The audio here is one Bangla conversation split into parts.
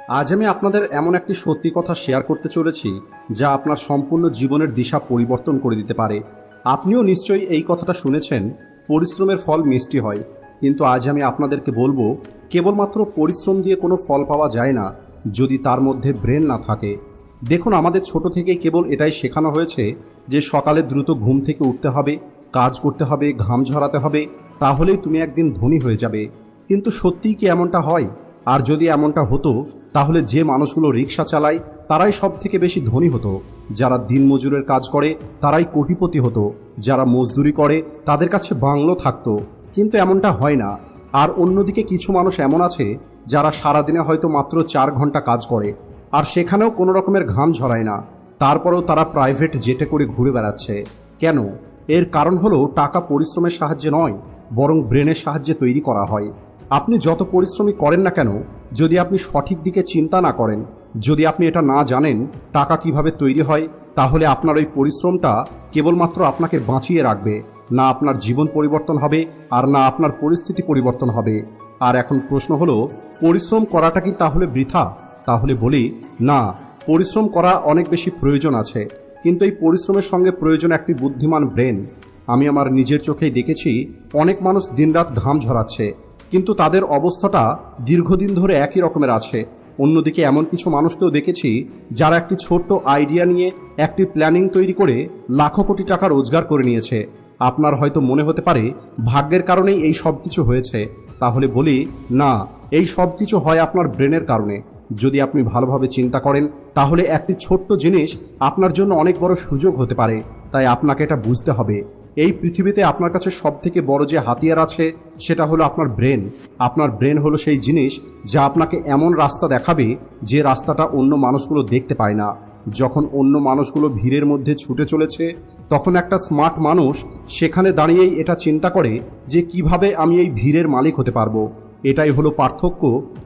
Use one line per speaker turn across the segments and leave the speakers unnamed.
আজ আমি আপনাদের এমন একটি সত্যি কথা শেয়ার করতে চলেছি যা আপনার সম্পূর্ণ জীবনের দিশা পরিবর্তন করে দিতে পারে। আপনিও নিশ্চয়ই এই কথাটা শুনেছেন, পরিশ্রমের ফল মিষ্টি হয়। কিন্তু আজ আমি আপনাদেরকে বলবো, কেবলমাত্র পরিশ্রম দিয়ে কোনো ফল পাওয়া যায় না যদি তার মধ্যে ব্রেন না থাকে। দেখুন, আমাদের ছোট থেকে কেবল এটাই শেখানো হয়েছে যে সকালে দ্রুত ঘুম থেকে উঠতে হবে, কাজ করতে হবে, ঘাম ঝরাতে হবে, তাহলেই তুমি একদিন ধনী হয়ে যাবে। কিন্তু সত্যিই কি এমনটা হয়? আর যদি এমনটা হতো, তাহলে যে মানুষগুলো রিক্সা চালায় তারাই সব থেকে বেশি ধনী হতো, যারা দিনমজুরের কাজ করে তারাই কোটিপতি হতো, যারা মজদুরি করে তাদের কাছে বাংলো থাকতো। কিন্তু এমনটা হয় না। আর অন্যদিকে কিছু মানুষ এমন আছে যারা সারাদিনে হয়তো মাত্র 4 ঘন্টা কাজ করে, আর সেখানেও কোনো রকমের ঘাম ঝরায় না, তারপরেও তারা প্রাইভেট জেটে করে ঘুরে বেড়াচ্ছে। কেন? এর কারণ হলো টাকা পরিশ্রমের সাহায্যে নয়, বরং ব্রেনের সাহায্যে তৈরি করা হয়। আপনি যত পরিশ্রমই করেন না কেন, যদি আপনি সঠিক দিকে চিন্তা না করেন, যদি আপনি এটা না জানেন টাকা কিভাবে তৈরি হয়, তাহলে আপনার ওই পরিশ্রমটা কেবলমাত্র আপনাকে বাঁচিয়ে রাখবে, না আপনার জীবন পরিবর্তন হবে আর না আপনার পরিস্থিতি পরিবর্তন হবে। আর এখন প্রশ্ন হলো, পরিশ্রম করাটা কি তাহলে বৃথা? তাহলে বলি, না, পরিশ্রম করা অনেক বেশি প্রয়োজন আছে, কিন্তু এই পরিশ্রমের সঙ্গে প্রয়োজন একটি বুদ্ধিমান ব্রেন। আমি আমার নিজের চোখেই দেখেছি, অনেক মানুষ দিনরাত ঘাম ঝরাচ্ছে, কিন্তু তাদের অবস্থাটা দীর্ঘদিন ধরে একই রকমের আছে। অন্যদিকে এমন কিছু মানুষকেও দেখেছি যারা একটি ছোট্ট আইডিয়া নিয়ে একটি প্ল্যানিং তৈরি করে লাখো কোটি টাকা রোজগার করে নিয়েছে। আপনার হয়তো মনে হতে পারে ভাগ্যের কারণেই এই সব কিছু হয়েছে। তাহলে বলি, না, এই সব কিছু হয় আপনার ব্রেনের কারণে। যদি আপনি ভালোভাবে চিন্তা করেন, তাহলে একটি ছোট্ট জিনিস আপনার জন্য অনেক বড় সুযোগ হতে পারে। তাই আপনাকে এটা বুঝতে হবে, এই পৃথিবীতে আপনার কাছে সব থেকে বড় যে হাতিয়ার আছে সেটা হলো আপনার ব্রেন। আপনার ব্রেন হলো সেই জিনিস যা আপনাকে এমন রাস্তা দেখাবে যে রাস্তাটা অন্য মানুষগুলো দেখতে পায় না। যখন অন্য মানুষগুলো ভিড়ের মধ্যে ছুটে চলেছে, তখন একটা স্মার্ট মানুষ সেখানে দাঁড়িয়েই এটা চিন্তা করে যে কিভাবে আমি এই ভিড়ের মালিক হতে পারবো। এটাই হলো পার্থক্য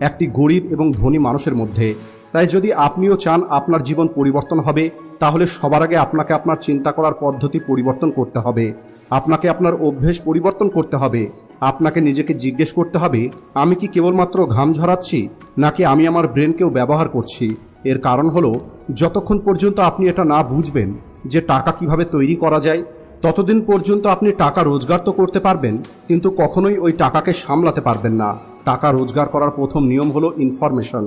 একটি গরিব এবং ধনী মানুষের মধ্যে। তাই যদি আপনিও চান আপনার জীবন পরিবর্তন হবে, তাহলে সবার আগে আপনাকে আপনার চিন্তা করার পদ্ধতি পরিবর্তন করতে হবে। আপনাকে আপনার অভ্যেস পরিবর্তন করতে হবে। আপনাকে নিজেকে জিজ্ঞেস করতে হবে, আমি কি কেবলমাত্র ঘাম ঝরাচ্ছি, নাকি আমি আমার ব্রেনকেও ব্যবহার করছি? এর কারণ হলো, যতক্ষণ পর্যন্ত আপনি এটা না বুঝবেন যে টাকা কিভাবে তৈরি করা যায়, ততদিন পর্যন্ত আপনি টাকা রোজগার তো করতে পারবেন, কিন্তু কখনোই ওই টাকাকে সামলাতে পারবেন না। টাকা রোজগার করার প্রথম নিয়ম হলো ইনফরমেশন।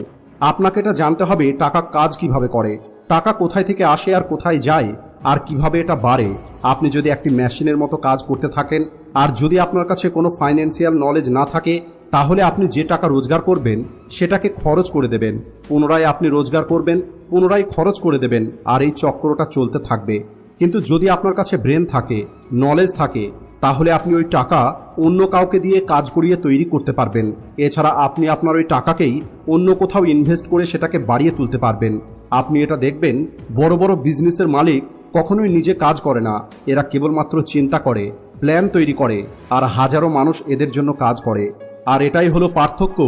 আপনাকে এটা জানতে হবে টাকা কাজ কিভাবে করে, টাকা কোথায় থেকে আসে আর কোথায় যায়, আর কিভাবে এটা বাড়ে। আপনি যদি একটি মেশিনের মতো কাজ করতে থাকেন, আর যদি আপনার কাছে কোনো ফাইন্যান্সিয়াল নলেজ না থাকে, তাহলে আপনি যে টাকা রোজগার করবেন সেটাকে খরচ করে দেবেন, পুনরায় আপনি রোজগার করবেন, পুনরায় খরচ করে দেবেন, আর এই চক্রটা চলতে থাকবে। কিন্তু যদি আপনার কাছে ব্রেন থাকে, নলেজ থাকে, তাহলে আপনি ওই টাকা অন্য কাউকে দিয়ে কাজ করিয়ে তৈরি করতে পারবেন। এছাড়া আপনি আপনার ওই টাকাকেই অন্য কোথাও ইনভেস্ট করে সেটাকে বাড়িয়ে তুলতে পারবেন। আপনি এটা দেখবেন, বড় বড় বিজনেসের মালিক কখনোই নিজে কাজ করে না, এরা কেবলমাত্র চিন্তা করে, প্ল্যান তৈরি করে, আর হাজারো মানুষ এদের জন্য কাজ করে। আর এটাই হলো পার্থক্য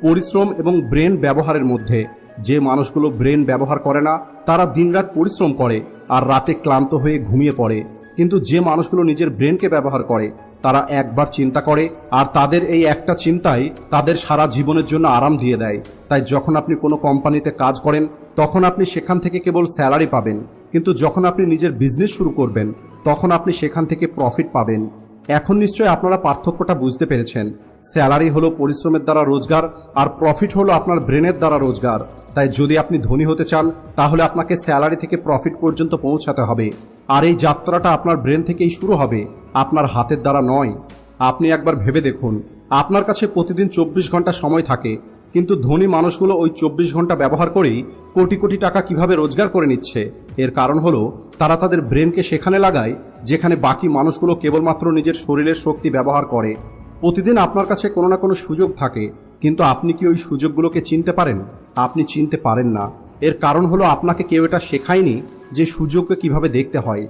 পরিশ্রম এবং ব্রেন ব্যবহারের মধ্যে। যে মানুষগুলো ব্রেন ব্যবহার করে না, তারা দিনরাত পরিশ্রম করে আর রাতে ক্লান্ত হয়ে ঘুমিয়ে পড়ে। কিন্তু যে মানুষগুলো নিজের ব্রেনকে ব্যবহার করে, তারা একবার চিন্তা করে, আর তাদের এই একটা চিন্তাই তাদের সারা জীবনের জন্য আরাম দিয়ে দেয়। তাই যখন আপনি কোনো কোম্পানিতে কাজ করেন, তখন আপনি সেখান থেকে কেবল স্যালারি পাবেন, কিন্তু যখন আপনি নিজের বিজনেস শুরু করবেন, তখন আপনি সেখান থেকে প্রফিট পাবেন। এখন নিশ্চয়ই আপনারা পার্থক্যটা বুঝতে পেরেছেন। স্যালারি হলো পরিশ্রমের দ্বারা রোজগার, আর প্রফিট হলো আপনার ব্রেনের দ্বারা রোজগার। তাই যদি আপনি ধনী হতে চান, তাহলে আপনাকে স্যালারি থেকে প্রফিট পর্যন্ত পৌঁছাতে হবে। আর এই যাত্রাটা আপনার ব্রেন থেকেই শুরু হবে, আপনার হাতের দ্বারা নয়। আপনি একবার ভেবে দেখুন, আপনার কাছে প্রতিদিন 24 ঘন্টা সময় থাকে, কিন্তু ধনী মানুষগুলো ওই 24 ঘন্টা ব্যবহার করেই কোটি কোটি টাকা কিভাবে রোজগার করে নিচ্ছে। এর কারণ হলো, তারা তাদের ব্রেনকে সেখানে লাগায় যেখানে বাকি মানুষগুলো কেবলমাত্র নিজের শরীরের শক্তি ব্যবহার করে। প্রতিদিন আপনার কাছে কোনো না কোনো সুযোগ থাকে, কিন্তু আপনি কি ওই সুযোগগুলোকে চিনতে পারেন? আপনি চিনতে পারেন না। এর কারণ হলো, আপনাকে কেউ এটা শেখায়নি যে সুযোগকে কিভাবে দেখতে হয়।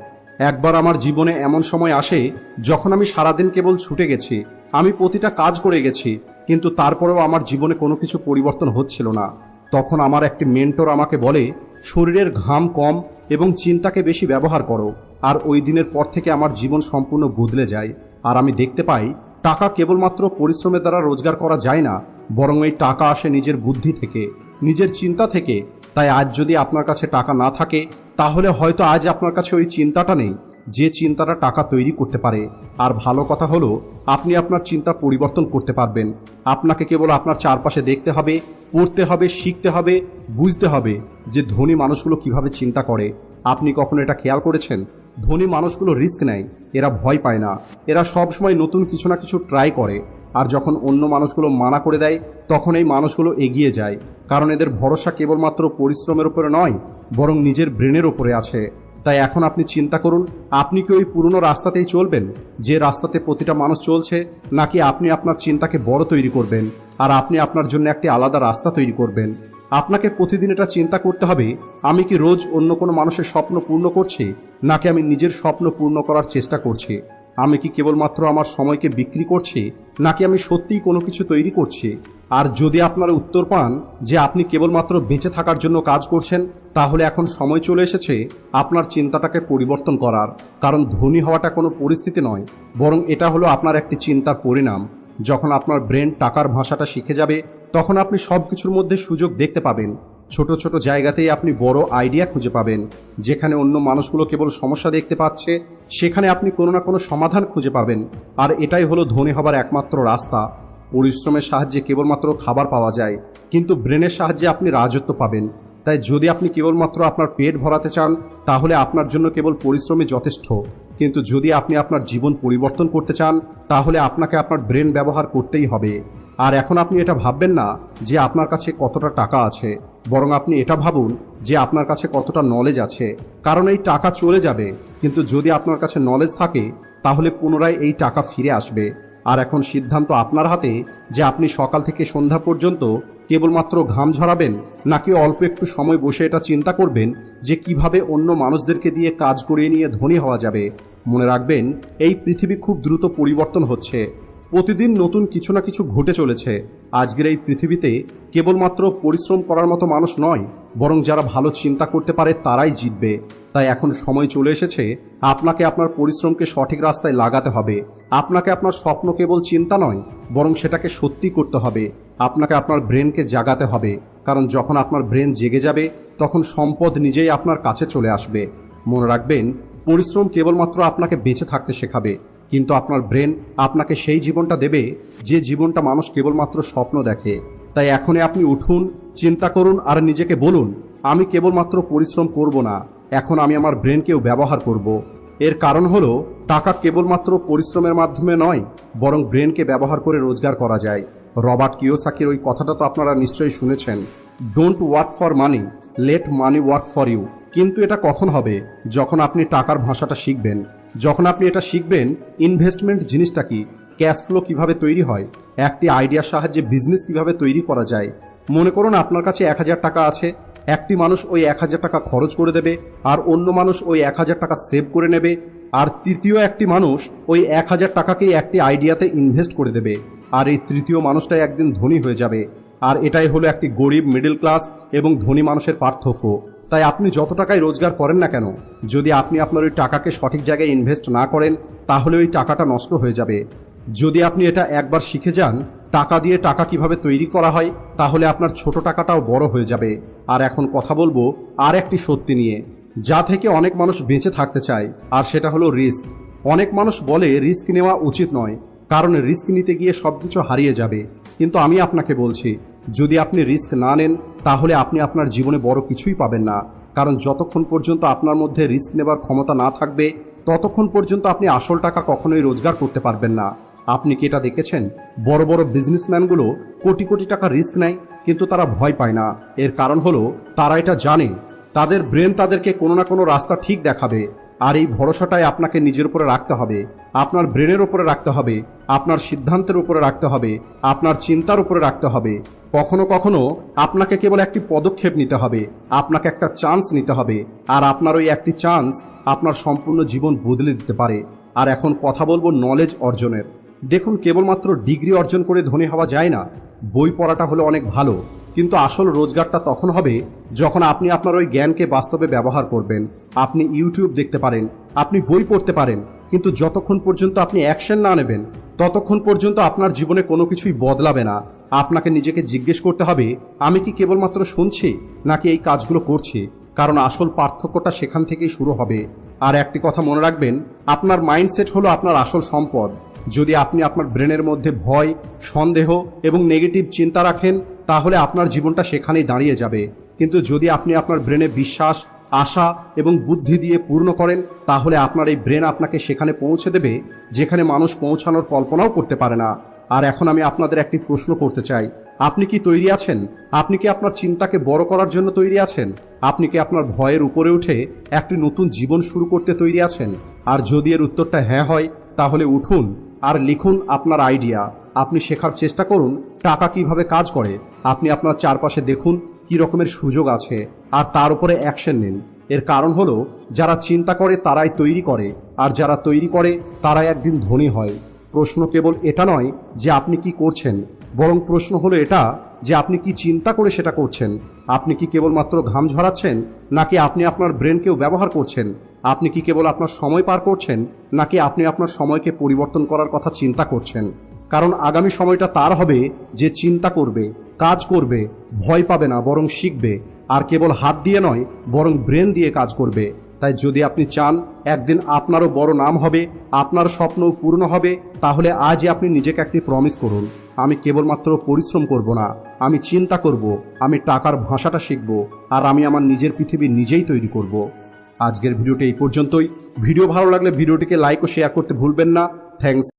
একবার আমার জীবনে এমন সময় আসে যখন আমি সারাদিন কেবল ছুটে গেছি, আমি প্রতিটা কাজ করে গেছি, কিন্তু তারপরেও আমার জীবনে কোনো কিছু পরিবর্তন হচ্ছিল না। তখন আমার একটি মেন্টর আমাকে বলে, শরীরের ঘাম কম এবং চিন্তাকে বেশি ব্যবহার করো। আর ওই দিনের পর থেকে আমার জীবন সম্পূর্ণ বদলে যায়। আর আমি দেখতে পাই, টাকা কেবলমাত্র পরিশ্রমের দ্বারা রোজগার করা যায় না, বরং এই টাকা আসে নিজের বুদ্ধি থেকে, নিজের চিন্তা থেকে। তাই আজ যদি আপনার কাছে টাকা না থাকে, তাহলে হয়তো আজ আপনার কাছে ওই চিন্তাটা নেই যে চিন্তাটা টাকা তৈরি করতে পারে। আর ভালো কথা হলো, আপনি আপনার চিন্তা পরিবর্তন করতে পারবেন। আপনাকে কেবল আপনার চারপাশে দেখতে হবে, পড়তে হবে, শিখতে হবে, বুঝতে হবে যে ধনী মানুষগুলো কিভাবে চিন্তা করে। আপনি কখনো এটা খেয়াল করেছেন? ধনী মানুষগুলো রিস্ক নেয়, এরা ভয় পায় না, এরা সবসময় নতুন কিছু না কিছু ট্রাই করে। আর যখন অন্য মানুষগুলো মানা করে দেয়, তখন এই মানুষগুলো এগিয়ে যায়, কারণ এদের ভরসা কেবলমাত্র পরিশ্রমের উপরে নয়, বরং নিজের ব্রেনের উপরে আছে। তাই এখন আপনি চিন্তা করুন, আপনি কি ওই পুরনো রাস্তাতেই চলবেন যে রাস্তাতে প্রতিটা মানুষ চলছে, নাকি আপনি আপনার চিন্তাকে বড় তৈরি করবেন আর আপনি আপনার জন্য একটি আলাদা রাস্তা তৈরি করবেন? আপনাকে প্রতিদিন এটা চিন্তা করতে হবে, আমি কি রোজ অন্য কোনো মানুষের স্বপ্ন পূর্ণ করছি, নাকি আমি নিজের স্বপ্ন পূর্ণ করার চেষ্টা করছি? আমি কি কেবলমাত্র আমার সময়কে বিক্রি করছি, নাকি আমি সত্যিই কোনো কিছু তৈরি করছি? আর যদি আপনারা উত্তর পান যে আপনি কেবলমাত্র বেঁচে থাকার জন্য কাজ করছেন, তাহলে এখন সময় চলে এসেছে আপনার চিন্তাটাকে পরিবর্তন করার। কারণ ধনী হওয়াটা কোনো পরিস্থিতি নয়, বরং এটা হলো আপনার একটি চিন্তার পরিণাম। যখন আপনার ব্রেন টাকার ভাষাটা শিখে যাবে, তখন আপনি সব কিছুর মধ্যে সুযোগ দেখতে পাবেন। ছোট ছোট জায়গাতেই আপনি বড় আইডিয়া খুঁজে পাবেন। যেখানে অন্য মানুষগুলো কেবল সমস্যা দেখতে পাচ্ছে, সেখানে আপনি কোনো না কোনো সমাধান খুঁজে পাবেন। আর এটাই হলো ধনী হবার একমাত্র রাস্তা। পরিশ্রমের সাহায্যে কেবলমাত্র খাবার পাওয়া যায়, কিন্তু ব্রেনের সাহায্যে আপনি রাজত্ব পাবেন। তাই যদি আপনি কেবলমাত্র আপনার পেট ভরাতে চান, তাহলে আপনার জন্য কেবল পরিশ্রমই যথেষ্ট। কিন্তু যদি আপনি আপনার জীবন পরিবর্তন করতে চান, তাহলে আপনাকে আপনার ব্রেন ব্যবহার করতেই হবে। আর এখন আপনি এটা ভাববেন না যে আপনার কাছে কতটা টাকা আছে, বরং আপনি এটা ভাবুন যে আপনার কাছে কতটা নলেজ আছে। কারণ এই টাকা চলে যাবে, কিন্তু যদি আপনার কাছে নলেজ থাকে, তাহলে পুনরায় এই টাকা ফিরে আসবে। আর এখন সিদ্ধান্ত আপনার হাতে যে আপনি সকাল থেকে সন্ধ্যা পর্যন্ত কেবলমাত্র ঘাম ঝরাবেন, নাকি অল্প একটু সময় বসে এটা চিন্তা করবেন যে কিভাবে অন্য মানুষদেরকে দিয়ে কাজ করিয়ে নিয়ে ধনী হওয়া যাবে। মনে রাখবেন, এই পৃথিবী খুব দ্রুত পরিবর্তন হচ্ছে, প্রতিদিন নতুন কিছু না কিছু ঘটে চলেছে। আজকের এই পৃথিবীতে কেবলমাত্র পরিশ্রম করার মতো মানুষ নয়, বরং যারা ভালো চিন্তা করতে পারে তারাই জিতবে। তাই এখন সময় চলে এসেছে আপনাকে আপনার পরিশ্রমকে সঠিক রাস্তায় লাগাতে হবে। আপনাকে আপনার স্বপ্ন কেবল চিন্তা নয়, বরং সেটাকে সত্যি করতে হবে। আপনাকে আপনার ব্রেনকে জাগাতে হবে, কারণ যখন আপনার ব্রেন জেগে যাবে, তখন সম্পদ নিজেই আপনার কাছে চলে আসবে। মনে রাখবেন, পরিশ্রম কেবলমাত্র আপনাকে বেঁচে থাকতে শেখাবে, কিন্তু আপনার ব্রেন আপনাকে সেই জীবনটা দেবে যে জীবনটা মানুষ কেবলমাত্র স্বপ্ন দেখে। তাই এখনই আপনি উঠুন, চিন্তা করুন আর নিজেকে বলুন, আমি কেবলমাত্র পরিশ্রম করব না, এখন আমি আমার ব্রেনকেও ব্যবহার করব। এর কারণ হলো, টাকা কেবলমাত্র পরিশ্রমের মাধ্যমে নয়, বরং ব্রেনকে ব্যবহার করে রোজগার করা যায়। রবার্ট কিওসাকির ওই কথাটা তো আপনারা নিশ্চয়ই শুনেছেন, don't work for money, let money work for you. কিন্তু এটা কখন হবে? যখন আপনি টাকার ভাষাটা শিখবেন, যখন আপনি এটা শিখবেন ইনভেস্টমেন্ট জিনিসটা কি, ক্যাশ ফ্লো কিভাবে তৈরি হয়, একটি আইডিয়ার সাহায্যে বিজনেস কিভাবে তৈরি করা যায়। মনে করুন আপনার কাছে 1000 টাকা আছে, একটি মানুষ ওই 1000 টাকা খরচ করে দেবে, আর অন্য মানুষ ওই 1000 টাকা সেভ করে নেবে, আর তৃতীয় একটি মানুষ ওই 1000 টাকাকেই একটি আইডিয়াতে ইনভেস্ট করে দেবে, আর এই তৃতীয় মানুষটাই একদিন ধনী হয়ে যাবে। আর এটাই হলো একটি গরিব, মিডল ক্লাস এবং ধনী মানুষের পার্থক্য। তাই আপনি যত টাকাই রোজগার করেন না কেন, যদি আপনি আপনার ওই টাকাকে সঠিক জায়গায় ইনভেস্ট না করেন, তাহলে ওই টাকাটা নষ্ট হয়ে যাবে। যদি আপনি এটা একবার শিখে যান, টাকা দিয়ে টাকা কিভাবে তৈরি করা হয়, তাহলে আপনার ছোট টাকাটাও বড় হয়ে যাবে। আর এখন কথা বলবো আর একটি সত্যি নিয়ে, যা থেকে অনেক মানুষ বেঁচে থাকতে চায়, আর সেটা হলো রিস্ক। অনেক মানুষ বলে রিস্ক নেওয়া উচিত নয়, কারণ রিস্ক নিতে গিয়ে সবকিছু হারিয়ে যাবে। কিন্তু আমি আপনাকে বলছি, যদি আপনি রিস্ক না নেন, তাহলে আপনি আপনার জীবনে বড় কিছুই পাবেন না। কারণ যতক্ষণ পর্যন্ত আপনার মধ্যে রিস্ক নেবার ক্ষমতা না থাকবে, ততক্ষণ পর্যন্ত আপনি আসল টাকা কখনোই রোজগার করতে পারবেন না। আপনি কি এটা দেখেছেন? বড় বড় বিজনেসম্যানগুলো কোটি কোটি টাকা রিস্ক নেয়, কিন্তু তারা ভয় পায় না। এর কারণ হলো, তারা এটা জানে তাদের ব্রেন তাদেরকে কোনো না কোনো রাস্তা ঠিক দেখাবে। আর এই ভরসাটাই আপনাকে নিজের উপরে রাখতে হবে, আপনার ব্রেনের উপরে রাখতে হবে, আপনার সিদ্ধান্তের উপরে রাখতে হবে, আপনার চিন্তার উপরে রাখতে হবে। কখনো কখনো আপনাকে কেবল একটি পদক্ষেপ নিতে হবে, আপনাকে একটা চান্স নিতে হবে, আর আপনার ওই একটি চান্স আপনার সম্পূর্ণ জীবন বদলে দিতে পারে। আর এখন কথা বলবো নলেজ অর্জনের। দেখুন, কেবলমাত্র ডিগ্রি অর্জন করে ধনী হওয়া যায় না। বই পড়াটা হলো অনেক ভালো, কিন্তু আসল রোজগারটা তখন হবে যখন আপনি আপনার ওই জ্ঞানকে বাস্তবে ব্যবহার করবেন। আপনি ইউটিউব দেখতে পারেন, আপনি বই পড়তে পারেন, কিন্তু যতক্ষণ পর্যন্ত আপনি অ্যাকশন না নেবেন ততক্ষণ পর্যন্ত আপনার জীবনে কোনো কিছুই বদলাবে না। আপনাকে নিজেকে জিজ্ঞেস করতে হবে, আমি কি কেবলমাত্র শুনছি নাকি এই কাজগুলো করছি? কারণ আসল পার্থক্যটা সেখান থেকেই শুরু হবে। আর একটি কথা মনে রাখবেন, আপনার মাইন্ডসেট হলো আপনার আসল সম্পদ। যদি আপনি আপনার ব্রেনের মধ্যে ভয়, সন্দেহ এবং নেগেটিভ চিন্তা রাখেন তাহলে আপনার জীবনটা সেখানেই দাঁড়িয়ে যাবে। কিন্তু যদি আপনি আপনার ব্রেনে বিশ্বাস, আশা এবং বুদ্ধি দিয়ে পূর্ণ করেন তাহলে আপনার এই ব্রেন আপনাকে সেখানে পৌঁছে দেবে যেখানে মানুষ পৌঁছানোর কল্পনাও করতে পারে না। আর এখন আমি আপনাদের একটি প্রশ্ন করতে চাই, আপনি কি তৈরি আছেন? আপনি কি আপনার চিন্তাকে বড় করার জন্য তৈরি আছেন? আপনি কি আপনার ভয়ের উপরে উঠে একটি নতুন জীবন শুরু করতে তৈরি আছেন? আর যদি এর উত্তরটা হ্যাঁ হয় তাহলে উঠুন আর লিখুন আপনার আইডিয়া। আপনি শেখার চেষ্টা করুন টাকা কিভাবে কাজ করে। আপনি আপনার চারপাশে দেখুন কি রকমের সুযোগ আছে আর তার উপরে অ্যাকশন নিন। এর কারণ হলো যারা চিন্তা করে তারাই তৈরি করে, আর যারা তৈরি করে তারাই একদিন ধনী হয়। প্রশ্ন কেবল এটা নয় যে আপনি কি করছেন, বরং প্রশ্ন হলো এটা যে আপনি কি চিন্তা করে সেটা করছেন। আপনি কি কেবলমাত্র ঘাম ঝরাচ্ছেন নাকি আপনি আপনার ব্রেনকেও ব্যবহার করছেন? আপনি কি কেবল আপনার সময় পার করছেন নাকি আপনি আপনার সময়কে পরিবর্তন করার কথা চিন্তা করছেন? কারণ আগামী সময়টা তার হবে যে চিন্তা করবে, কাজ করবে, ভয় পাবে না বরং শিখবে, আর কেবল হাত দিয়ে নয় বরং ব্রেন দিয়ে কাজ করবে। তাই যদি আপনি চান একদিন আপনারও বড় নাম হবে, আপনার স্বপ্নও পূর্ণ হবে, তাহলে আজই আপনি নিজেকে একটি প্রমিস করুন, আমি কেবলমাত্র পরিশ্রম করব না, আমি চিন্তা করব, আমি টাকার ভাষাটা শিখব, আর আমি আমার নিজের পৃথিবী নিজেই তৈরি করব। আজকের ভিডিওটি এই পর্যন্তই। ভিডিও ভালো লাগলে ভিডিওটিকে লাইক ও শেয়ার করতে ভুলবেন না। থ্যাঙ্কস।